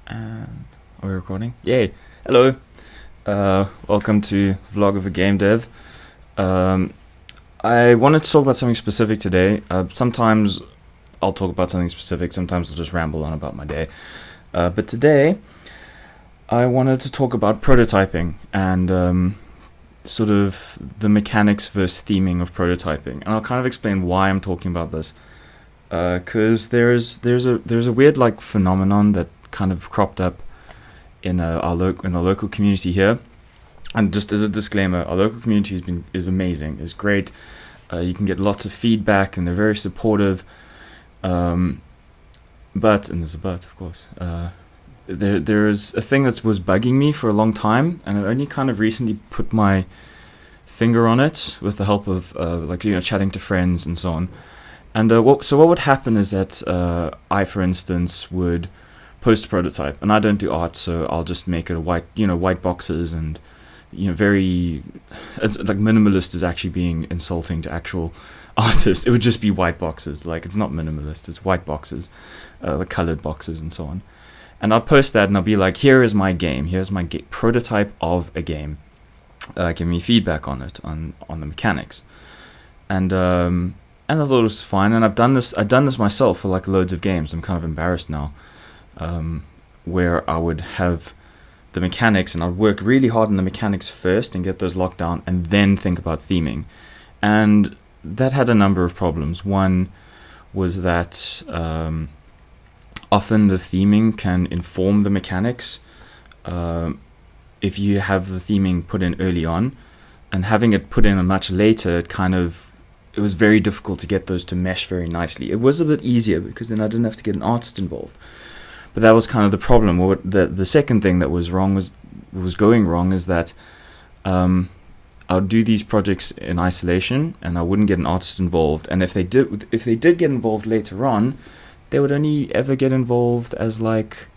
And are we recording? Yay! Hello. Welcome to Vlog of a Game Dev. I wanted to talk about something specific today. Sometimes I'll talk about something specific. Sometimes I'll just ramble on about my day. But today I wanted to talk about prototyping and sort of the mechanics versus theming of prototyping. And I'll kind of explain why I'm talking about this. Because there's a weird like phenomenon that kind of cropped up in our local community here. And just as a disclaimer, our local community is amazing, is great. You can get lots of feedback, and they're very supportive. And there's a but, of course. There's a thing that was bugging me for a long time, and I only kind of recently put my finger on it with the help of chatting to friends and so on. And what would happen is that I, for instance, would post a prototype, and I don't do art, so I'll just make it a white boxes, and it's like minimalist is actually being insulting to actual artists. It would just be white boxes. Like, it's not minimalist, it's white boxes, like colored boxes and so on. And I'll post that, and I'll be like, here is my game, here's my prototype of a game. Give me feedback on it, on the mechanics, and I thought it was fine, and I've done this myself for like loads of games. I'm kind of embarrassed now, where I would have the mechanics, and I'd work really hard on the mechanics first and get those locked down, and then think about theming. And that had a number of problems. One was that often the theming can inform the mechanics. If you have the theming put in early on, and having it put in much later, it was very difficult to get those to mesh very nicely. It was a bit easier because then I didn't have to get an artist involved. But that was kind of the problem. The second thing that was going wrong is that I would do these projects in isolation, and I wouldn't get an artist involved. And if they did get involved later on, they would only ever get involved as like,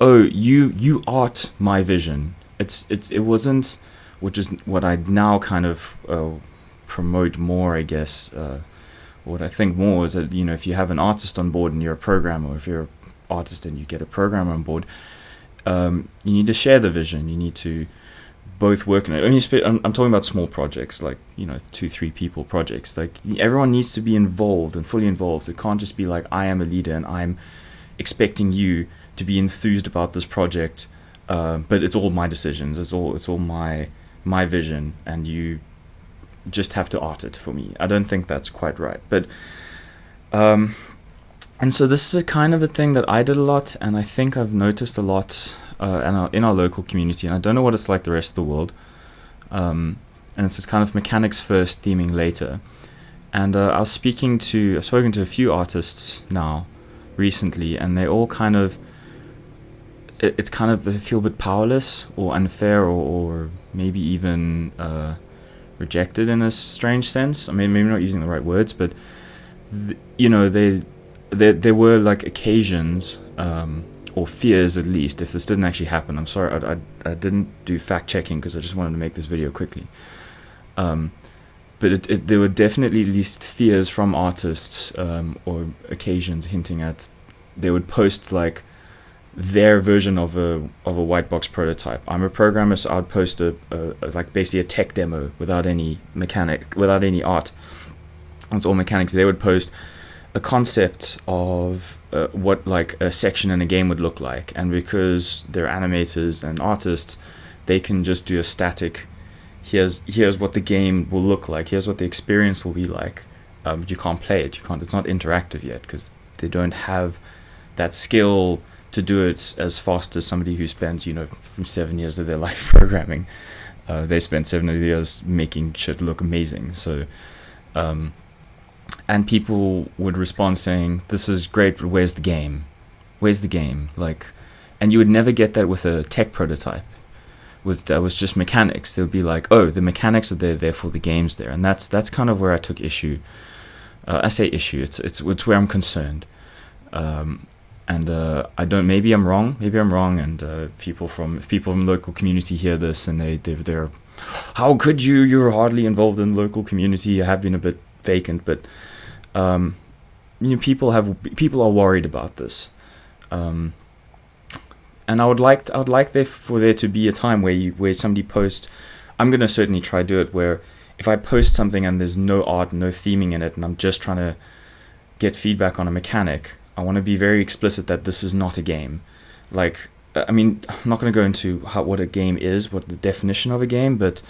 oh, you art my vision. It wasn't, which is what I now kind of promote more, I guess. What I think more is that, if you have an artist on board and you're a programmer, or if you're an artist and you get a programmer on board, you need to share the vision. You need to both work on it. I'm talking about small projects, like 2-3 people projects. Like, everyone needs to be involved and fully involved. It can't just be like, I am a leader and I'm expecting you to be enthused about this project, but it's all my decisions. It's all my vision, and you just have to art it for me. I don't think that's quite right. But and so this is a kind of a thing that I did a lot, and I think I've noticed a lot in our local community, and I don't know what it's like the rest of the world. And it's this kind of mechanics first, theming later. And I've spoken to a few artists now recently, and they all kind of, it's kind of, they feel a bit powerless or unfair, or maybe even rejected in a strange sense. I mean, maybe not using the right words, but there were like occasions or fears, at least, if this didn't actually happen. I'm sorry, I didn't do fact checking because I just wanted to make this video quickly. But there were definitely at least fears from artists, or occasions hinting at they would post like their version of a white box prototype. I'm a programmer, so I'd post a like basically a tech demo without any art. It's all mechanics. They would post a concept of what like a section in a game would look like, and because they're animators and artists, they can just do a static, here's what the game will look like, here's what the experience will be like, but you can't play it, it's not interactive yet, because they don't have that skill to do it as fast as somebody who spends from 7 years of their life programming. They spent 7 years making shit look amazing. So and people would respond saying, this is great, but where's the game? Like, and you would never get that with a tech prototype. That was just mechanics. They would be like, oh, the mechanics are there, therefore the game's there. And that's kind of where I took issue. I say issue, it's where I'm concerned. And I don't. Maybe I'm wrong. And if people from the local community hear this, and they're, how could you? You're hardly involved in the local community. You have been a bit vacant, but people are worried about this. And I would like there to be a time where somebody posts. I'm gonna certainly try do it where if I post something and there's no art, no theming in it, and I'm just trying to get feedback on a mechanic, I want to be very explicit that this is not a game. Like, I mean, I'm not going to go into what a game is, what the definition of a game, but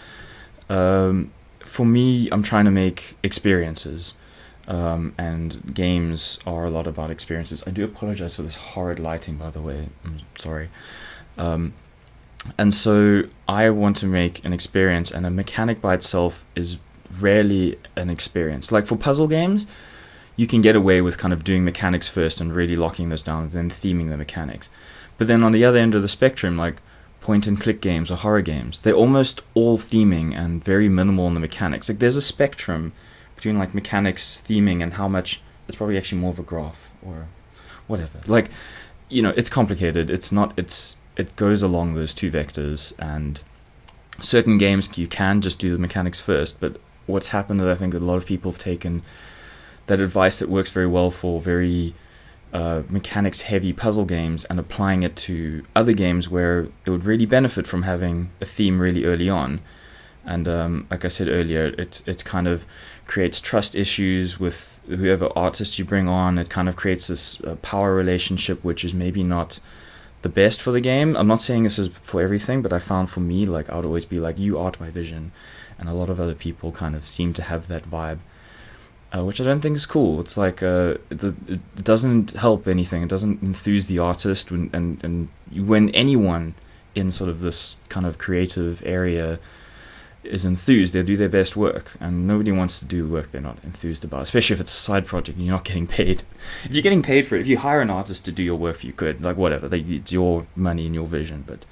for me, I'm trying to make experiences. And games are a lot about experiences. I do apologize for this horrid lighting, by the way. I'm sorry. And so I want to make an experience, and a mechanic by itself is rarely an experience. Like for puzzle games, you can get away with kind of doing mechanics first and really locking those down and then theming the mechanics. But then on the other end of the spectrum, like point and click games or horror games, they're almost all theming and very minimal in the mechanics. Like there's a spectrum between like mechanics, theming, and how much it's probably actually more of a graph or whatever. Like, it's complicated. It goes along those two vectors, and certain games you can just do the mechanics first, but what's happened is I think a lot of people have taken that advice that works very well for very mechanics heavy puzzle games and applying it to other games where it would really benefit from having a theme really early on. And like I said earlier, it kind of creates trust issues with whoever artist you bring on. It kind of creates this power relationship, which is maybe not the best for the game. I'm not saying this is for everything, but I found for me, like, I would always be like, you art my vision, and a lot of other people kind of seem to have that vibe, which I don't think is cool. It's like it doesn't help anything. It doesn't enthuse the artist, and when anyone in sort of this kind of creative area is enthused, they do their best work, and nobody wants to do work they're not enthused about, especially if it's a side project and you're not getting paid. If you're getting paid for it, if you hire an artist to do your work for you, good, like whatever, it's your money and your vision. But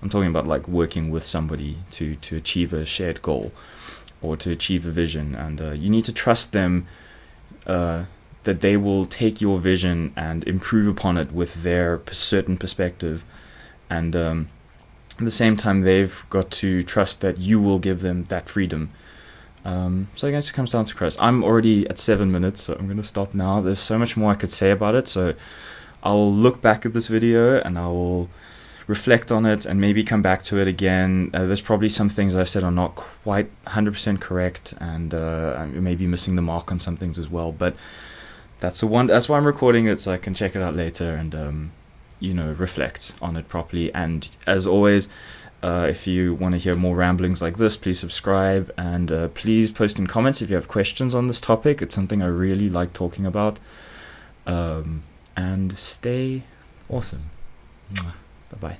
I'm talking about like working with somebody to achieve a shared goal or to achieve a vision, and you need to trust them that they will take your vision and improve upon it with their certain perspective, and at the same time they've got to trust that you will give them that freedom. So I guess it comes down to trust. I'm already at 7 minutes, so I'm going to stop now. There's so much more I could say about it, so I'll look back at this video and I will reflect on it and maybe come back to it again. There's probably some things I've said are not quite 100% correct, and I may be missing the mark on some things as well, but that's why I'm recording it, so I can check it out later and reflect on it properly. And as always, if you want to hear more ramblings like this, please subscribe, and please post in comments if you have questions on this topic. It's something I really like talking about. And stay awesome. Bye bye.